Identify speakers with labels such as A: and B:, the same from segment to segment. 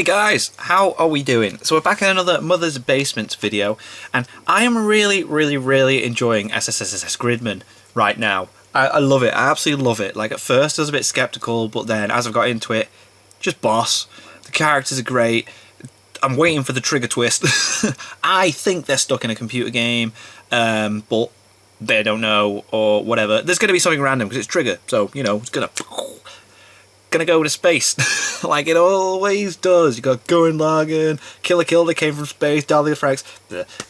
A: Hey guys, how are we doing? So we're back in another Mother's Basement video, and I am really enjoying SSSS.Gridman right now. I love it, I absolutely love it. Like at first I was a bit skeptical, but then as I've got into it, just boss. The characters are great. I'm waiting for the trigger twist. I think they're stuck in a computer game, but they don't know or whatever. There's going to be something random because it's Trigger, so you know it's gonna go to space like it always does. You got Gurren Lagann, Killer Kill that came from space, Dahlia Frags.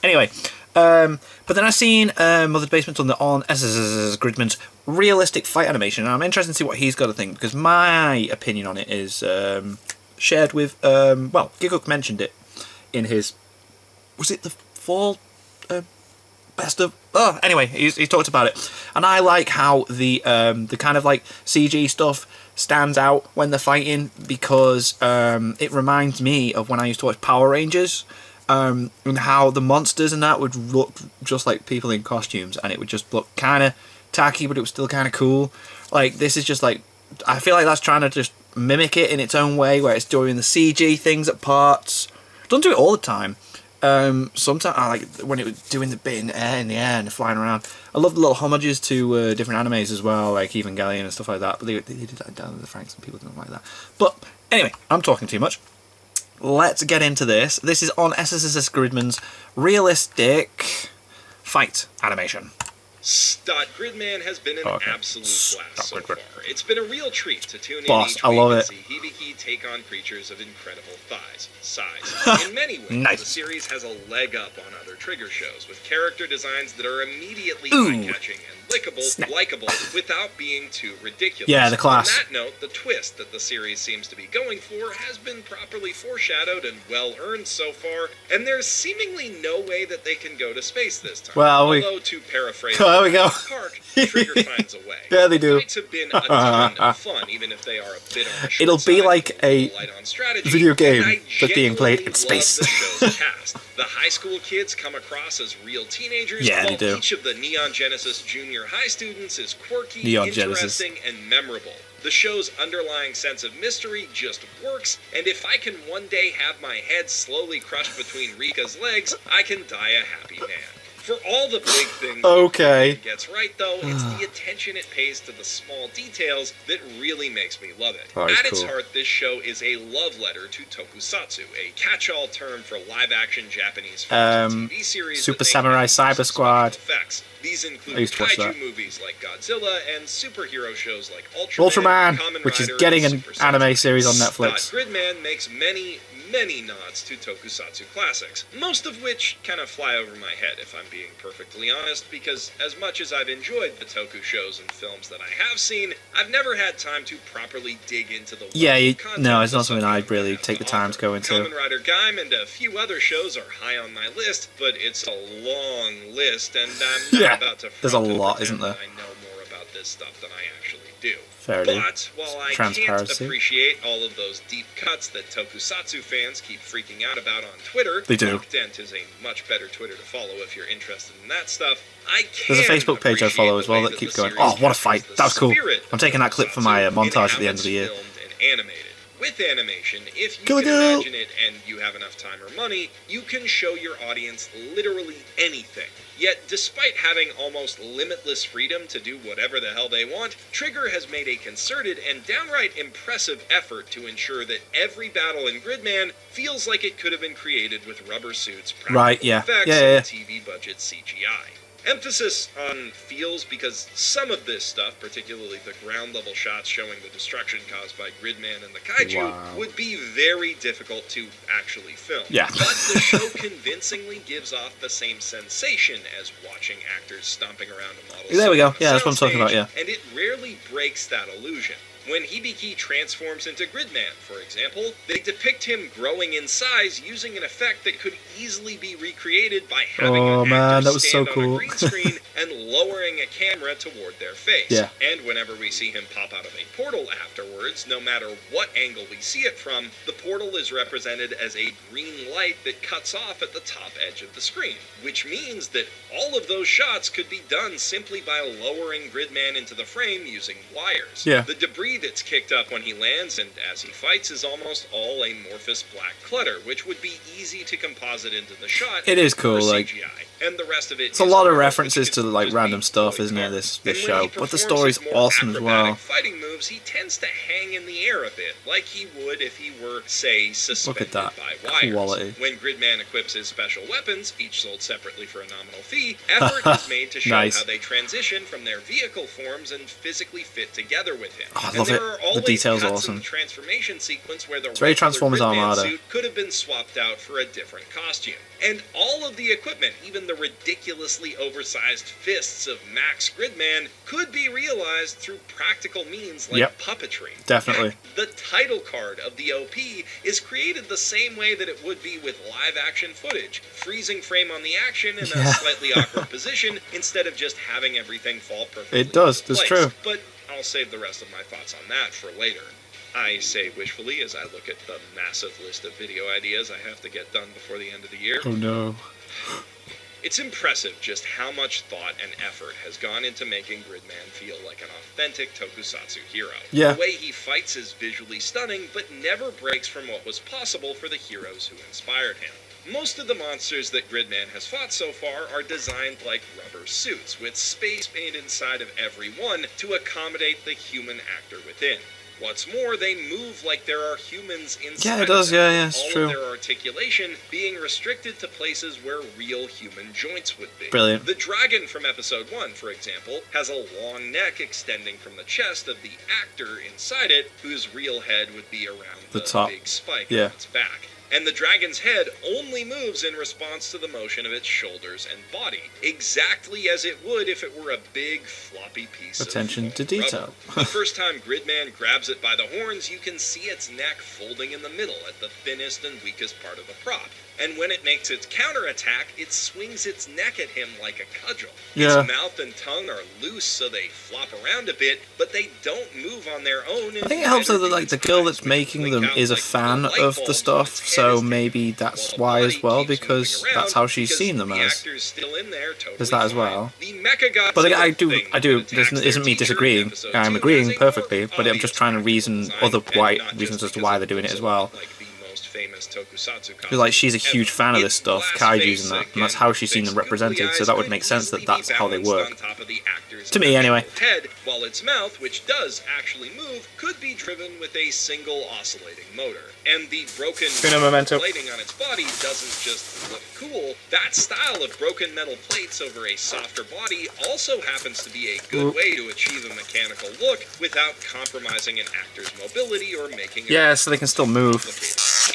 A: Anyway, but then I seen Mother's Basement on SSSS.Gridman's realistic fight animation, and I'm interested to see what he's got to think because my opinion on it is shared with well, Giguk mentioned it in his, was it the fall best of, oh anyway, he's talked about it, and I like how the kind of like CG stuff stands out when they're fighting because it reminds me of when I used to watch Power Rangers, and how the monsters and that would look just like people in costumes, and it would just look kind of tacky, but it was still kind of cool. Like this is just like, I feel like that's trying to just mimic it in its own way, where it's doing the CG things at parts. Don't do it all the time. Sometimes I like when it was doing the bit in the air and flying around. I love the little homages to different animes as well, like Evangelion and stuff like that. But they did that down in the Franks, and people didn't like that. But anyway, I'm talking too much. Let's get into this. This is on SSSS.Gridman's realistic fight animation.
B: Gridman has been an absolute blast so far. It's been a real treat to tune in each
A: I love
B: week
A: it.
B: and see Hibiki take on creatures of incredible size. In many ways,
A: Nice.
B: the series has a leg up on other Trigger shows, with character designs that are immediately eye-catching and likable without being too ridiculous.
A: Yeah, the class.
B: On that note, the twist that the series seems to be going for has been properly foreshadowed and well-earned so far, and there's seemingly no way that they can go to space this time.
A: Well,
B: although, to paraphrase
A: there we go.
B: Park, Trigger finds a way.
A: Yeah, they do.
B: Fights have been a ton of fun, even if they are a bit on the short
A: It'll be
B: side,
A: like a
B: light on strategy,
A: video game
B: and I
A: that's being played in
B: genuinely
A: space.
B: love the show's cast. The high school kids come across as real teenagers,
A: Yeah,
B: while
A: they do.
B: each of the Neon Genesis Junior High students is quirky,
A: Neon
B: interesting, and memorable. The show's underlying sense of mystery just works, and if I can one day have my head slowly crushed between Rika's legs, I can die a happy man. For all the big things it gets right, though, it's the attention it pays to the small details that really makes me love it. At its heart, this show is a love letter to tokusatsu, a catch-all term for live-action Japanese TV series.
A: Super Samurai Cyber Squad.
B: Effects. These include
A: I used to watch
B: kaiju
A: that.
B: movies like Godzilla and superhero shows like
A: Ultraman,
B: Kamen
A: which is
B: Rider,
A: getting
B: and
A: an
B: Super
A: anime
B: Sentai.
A: series on Netflix.
B: Gridman makes many nods to tokusatsu classics, most of which kind of fly over my head, if I'm being perfectly honest, because as much as I've enjoyed the toku shows and films that I have seen, I've never had time to properly dig into the
A: no, it's not something I'd really take the time to go into.
B: Kamen Rider Gaim and a few other shows are high on my list, but it's a long list, and I'm not about to
A: there's a lot, isn't there?
B: I know more about this stuff than I actually do.
A: Fair
B: But while I can't
A: Transparency.
B: appreciate all of those deep cuts that tokusatsu fans keep freaking out about on Twitter,
A: They do.
B: Dent is a much better Twitter to follow if you're interested in that stuff. I
A: There's a
B: can
A: Facebook page I follow as well that keeps going, oh, what a fight. That was cool. I'm taking that clip for my montage at the end of the year.
B: Filmed and animated. With animation, if you
A: Go,
B: can
A: go.
B: imagine it and you have enough time or money, you can show your audience literally anything. Yet, despite having almost limitless freedom to do whatever the hell they want, Trigger has made a concerted and downright impressive effort to ensure that every battle in Gridman feels like it could have been created with rubber suits, practical effects, and TV budget CGI. Emphasis on feels because some of this stuff, particularly the ground level shots showing the destruction caused by Gridman and the kaiju, would be very difficult to actually film. But the show convincingly gives off the same sensation as watching actors stomping around a model.
A: There we go. Yeah, that's what I'm talking about,
B: And it rarely breaks that illusion. When Hibiki transforms into Gridman, for example, they depict him growing in size using an effect that could easily be recreated by having an actor
A: that was so
B: stand on
A: cool.
B: a green screen and lowering a camera toward their face.
A: Yeah.
B: And whenever we see him pop out of a portal afterwards, no matter what angle we see it from, the portal is represented as a green light that cuts off at the top edge of the screen, which means that all of those shots could be done simply by lowering Gridman into the frame using wires.
A: Yeah.
B: The debris that's kicked up when he lands and as he fights is almost all amorphous black clutter, which would be easy to composite into the shot.
A: It is cool,
B: for
A: like,
B: CGI, and the rest of it
A: it's a
B: is
A: lot of
B: normal,
A: references
B: which
A: to
B: can
A: like
B: just
A: random
B: be
A: stuff,
B: totally
A: isn't it?
B: carved.
A: This
B: And when
A: show,
B: he
A: but the
B: performs
A: story's
B: his more
A: awesome as
B: acrobatic
A: well.
B: fighting moves, he tends to hang in the air a bit, like he would if he were, say, suspended
A: that
B: by wires.
A: quality.
B: When Gridman equips his special weapons, each sold separately for a nominal fee, effort is made to show
A: Nice.
B: how they transition from their vehicle forms and physically fit together with him.
A: Oh, I
B: And
A: love
B: there
A: it.
B: are
A: The
B: always
A: detail's
B: cuts
A: awesome.
B: in the transformation sequence where the
A: It's very
B: regular
A: Transformers
B: Gridman
A: Armada.
B: suit could have been swapped out for a different costume. And all of the equipment, even the ridiculously oversized fists of Max Gridman, could be realized through practical means like
A: Yep.
B: puppetry.
A: Definitely.
B: Heck, the title card of the OP is created the same way that it would be with live action footage, freezing frame on the action in
A: Yeah.
B: a slightly awkward position instead of just having everything fall perfectly
A: It does,
B: into
A: that's
B: place.
A: true.
B: But I'll save the rest of my thoughts on that for later. I say wishfully as I look at the massive list of video ideas I have to get done before the end of the year.
A: Oh no.
B: It's impressive just how much thought and effort has gone into making Gridman feel like an authentic tokusatsu hero.
A: Yeah.
B: The way he fights is visually stunning, but never breaks from what was possible for the heroes who inspired him. Most of the monsters that Gridman has fought so far are designed like rubber suits, with space made inside of every one to accommodate the human actor within. What's more, they move like there are humans inside.
A: Yeah, it
B: of
A: does,
B: them,
A: yeah,
B: with
A: it's
B: all
A: true.
B: of their articulation being restricted to places where real human joints would be.
A: Brilliant.
B: The dragon from episode 1, for example, has a long neck extending from the chest of the actor inside it, whose real head would be around
A: The
B: the
A: top.
B: big spike
A: Yeah.
B: on its back. And the dragon's head only moves in response to the motion of its shoulders and body, exactly as it would if it were a big floppy piece
A: Attention
B: of
A: to detail.
B: rubber. The first time Gridman grabs it by the horns, you can see its neck folding in the middle at the thinnest and weakest part of the prop. And when it makes its counterattack, it swings its neck at him like a cudgel.
A: Yeah.
B: Its mouth and tongue are loose, so they flop around a bit, but they don't move on their own.
A: I think it helps that like the girl that's making them is a fan of the stuff, so maybe that's why as well, because that's how she's seen them as. There's that as well. But I do. This isn't me disagreeing. I'm agreeing perfectly, but I'm just trying to reason other reasons as to why they're doing it as well. Because like she's a huge fan of this stuff, kaiju's and that, and that's how she's seen them represented. So that would make sense that that's how they work. To me, anyway.
B: Head, while its mouth, which does actually move, could be driven with a single oscillating motor. And the broken plating on its body doesn't just look cool. That style of broken metal plates over a softer body also happens to be a good way to achieve a mechanical look without compromising an actor's mobility or making it
A: Yeah, so they can still move.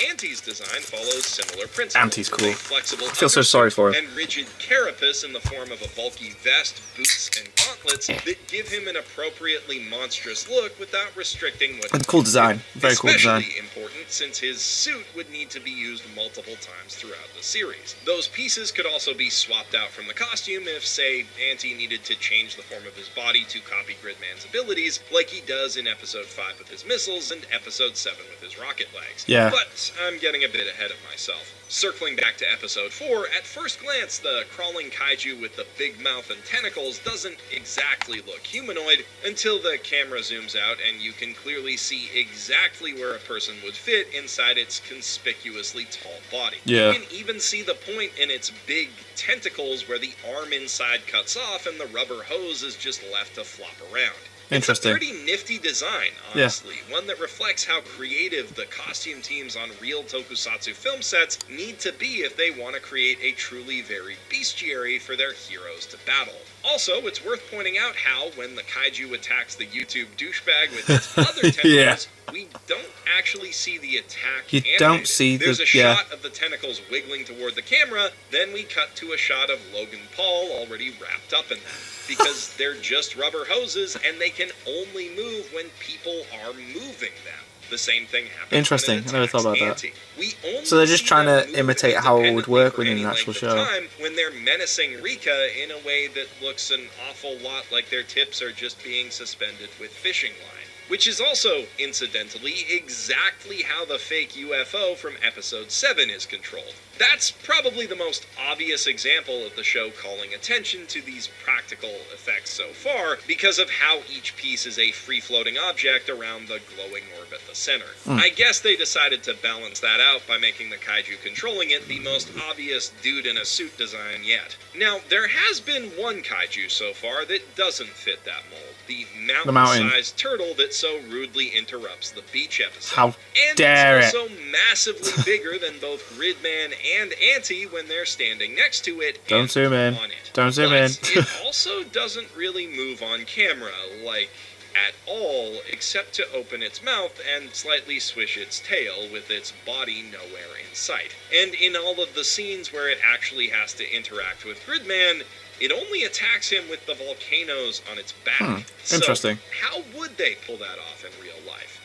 B: Anti's design follows similar principles.
A: Anti's cool.
B: With a flexible
A: I feel so sorry for him.
B: and rigid carapace in the form of a bulky vest, boots, and gauntlets that give him an appropriately monstrous look without restricting what
A: And cool design. Very cool design.
B: Especially important since his suit would need to be used multiple times throughout the series. Those pieces could also be swapped out from the costume if, say, Anti needed to change the form of his body to copy Gridman's abilities, like he does in Episode 5 with his missiles and Episode 7 with his rocket legs.
A: Yeah.
B: But I'm getting a bit ahead of myself. Circling back to Episode 4, at first glance, the crawling kaiju with the big mouth and tentacles doesn't exactly look humanoid until the camera zooms out and you can clearly see exactly where a person would fit inside its conspicuously tall body.
A: Yeah.
B: You can even see the point in its big tentacles where the arm inside cuts off and the rubber hose is just left to flop around.
A: Interesting.
B: It's a pretty nifty design, honestly. Yeah. One that reflects how creative the costume teams on real tokusatsu film sets need to be if they want to create a truly varied bestiary for their heroes to battle. Also, it's worth pointing out how, when the kaiju attacks the YouTube douchebag with its other tentacles,
A: Yeah.
B: we don't actually see the attack
A: You
B: animated.
A: don't see
B: There's
A: the-
B: a
A: yeah.
B: shot of the tentacles wiggling toward the camera, then we cut to a shot of Logan Paul already wrapped up in them. Because they're just rubber hoses and they can only move when people are moving them. The same thing happens.
A: Interesting.
B: When it
A: I never thought about that.
B: Auntie. We only
A: So they're just
B: see
A: trying
B: them
A: to
B: move
A: imitate how it would
B: independently
A: work
B: for
A: within
B: any
A: an actual
B: length of
A: show.
B: time when they're menacing Rika in a way that looks an awful lot like their tips are just being suspended with fishing line. Which is also, incidentally, exactly how the fake UFO from Episode 7 is controlled. That's probably the most obvious example of the show calling attention to these practical effects so far, because of how each piece is a free-floating object around the glowing orb at the center. I guess they decided to balance that out by making the kaiju controlling it the most obvious dude in a suit design yet. Now, there has been one kaiju so far that doesn't fit that mold. The mountain-sized turtle that so rudely interrupts the beach episode.
A: How dare
B: it's also massively bigger than both Gridman and Auntie when they're standing next to it
A: Don't
B: and
A: zoom in.
B: on it.
A: Don't zoom
B: But
A: in.
B: it also doesn't really move on camera, like, at all, except to open its mouth and slightly swish its tail with its body nowhere in sight. And in all of the scenes where it actually has to interact with Gridman, it only attacks him with the volcanoes on its back.
A: Interesting.
B: So, how would they pull that off in real life?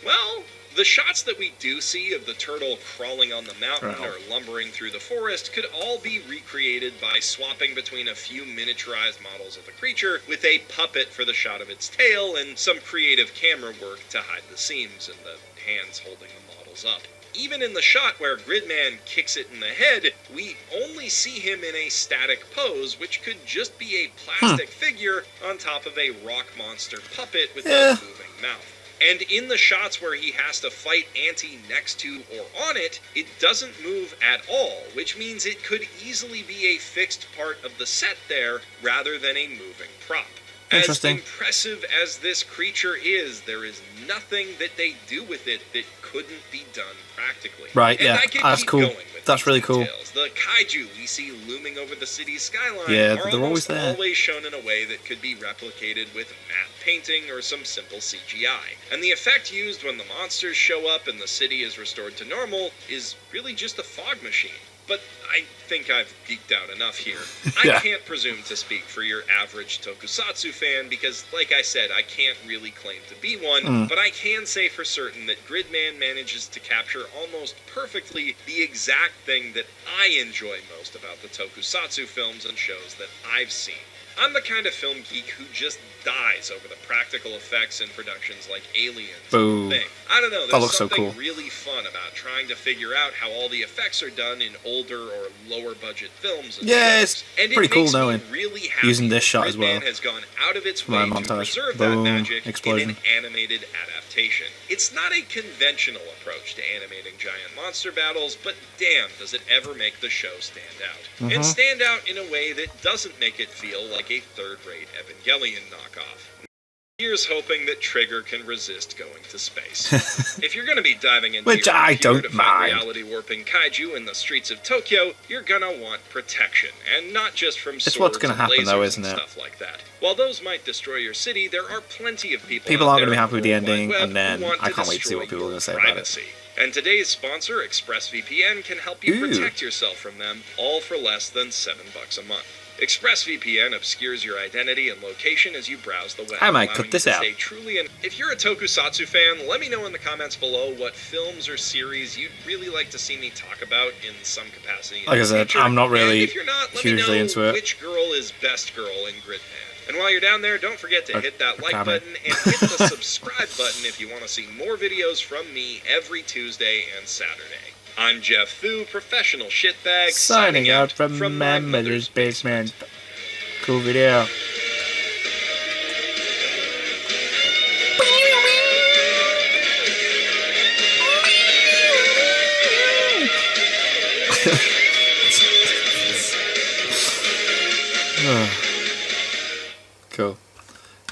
B: Well, the shots that we do see of the turtle crawling on the mountain or lumbering through the forest could all be recreated by swapping between a few miniaturized models of the creature with a puppet for the shot of its tail and some creative camera work to hide the seams and the hands holding the models up. Even in the shot where Gridman kicks it in the head, we only see him in a static pose, which could just be a plastic figure on top of a rock monster puppet with a moving mouth. And in the shots where he has to fight Auntie next to or on it, it doesn't move at all, which means it could easily be a fixed part of the set there rather than a moving prop. As impressive as this creature is, there is nothing that they do with it that couldn't be done practically.
A: Right,
B: and
A: yeah,
B: I could
A: that's
B: keep
A: cool.
B: going with
A: That's
B: these
A: really cool.
B: details. The kaiju we see looming over the city's skyline
A: Yeah,
B: are
A: they're always
B: almost
A: there.
B: always shown in a way that could be replicated with matte painting or some simple CGI. And the effect used when the monsters show up and the city is restored to normal is really just a fog machine. But I think I've geeked out enough here.
A: Yeah.
B: I can't presume to speak for your average tokusatsu fan because, like I said, I can't really claim to be one, but I can say for certain that Gridman manages to capture almost perfectly the exact thing that I enjoy most about the tokusatsu films and shows that I've seen. I'm the kind of film geek who just dies over the practical effects in productions like Aliens.
A: Boom.
B: Thing. I don't know,
A: That
B: there's
A: looks so
B: something
A: cool.
B: really fun about trying to figure out how all the effects are done in older or lower budget films and
A: Yeah,
B: shows.
A: it's
B: And
A: pretty
B: it
A: cool
B: makes me
A: knowing.
B: really happy
A: Using this
B: that
A: shot as well.
B: Gridman has gone out of its
A: My
B: way to
A: montage.
B: preserve
A: Boom.
B: that magic
A: Explosion.
B: in an animated adaptation. It's not a conventional approach to animating giant monster battles, but damn, does it ever make the show stand out. And stand out in a way that doesn't make it feel like a third-rate Evangelion knockoff. Here's hoping that Trigger can resist going to space. If you're going to be diving into
A: Which
B: your
A: I
B: computer
A: don't
B: to fight
A: mind.
B: reality-warping kaiju in the streets of Tokyo, you're going to want protection, and not just from swords
A: what's gonna
B: and
A: happen,
B: lasers
A: though,
B: and
A: isn't it?
B: stuff like that. While those might destroy your city, there are plenty of people
A: People
B: out
A: aren't gonna
B: there
A: be happy with the
B: on World Wide
A: ending,
B: Web
A: and then
B: who want
A: I can't wait to see
B: destroy
A: what people are
B: your
A: gonna say about it.
B: privacy. And today's sponsor, ExpressVPN, can help you
A: Ooh.
B: protect yourself from them, all for less than $7 a month. ExpressVPN obscures your identity and location as you browse the web.
A: I might
B: allowing
A: cut
B: you
A: this
B: to
A: out.
B: stay truly in. If you're a Tokusatsu fan, let me know in the comments below what films or series you'd really like to see me talk about in some capacity.
A: Like I said, I'm not really
B: and if you're not, let
A: hugely
B: me know
A: into it.
B: which girl is best girl in Gridman. And while you're down there, don't forget to hit that like
A: comment.
B: button and hit the subscribe button if you want to see more videos from me every Tuesday and Saturday. I'm Jeff Fu, professional shitbag,
A: Signing out from my mother's basement. Cool video. Cool.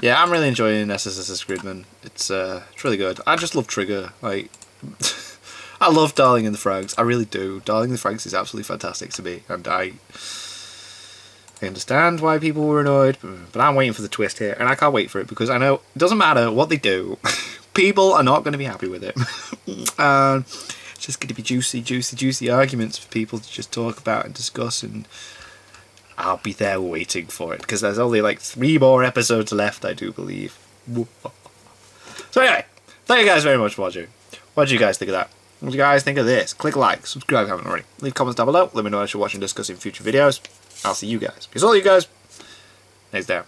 A: Yeah, I'm really enjoying SSSS.Gridman. It's really good. I just love Trigger. Like, I love Darling in the Franxx. I really do. Darling in the Franxx is absolutely fantastic to me, and I understand why people were annoyed, but I'm waiting for the twist here, and I can't wait for it because I know it doesn't matter what they do, people are not going to be happy with it. And it's just going to be juicy, juicy, juicy arguments for people to just talk about and discuss, and I'll be there waiting for it because there's only like 3 more episodes left, I do believe. So anyway, Thank you guys very much for watching. What did you guys think of that? What do you guys think of this? Click like, subscribe if you haven't already. Leave comments down below. Let me know what you should watch and discuss in future videos. I'll see you guys. Peace all you guys. Next down.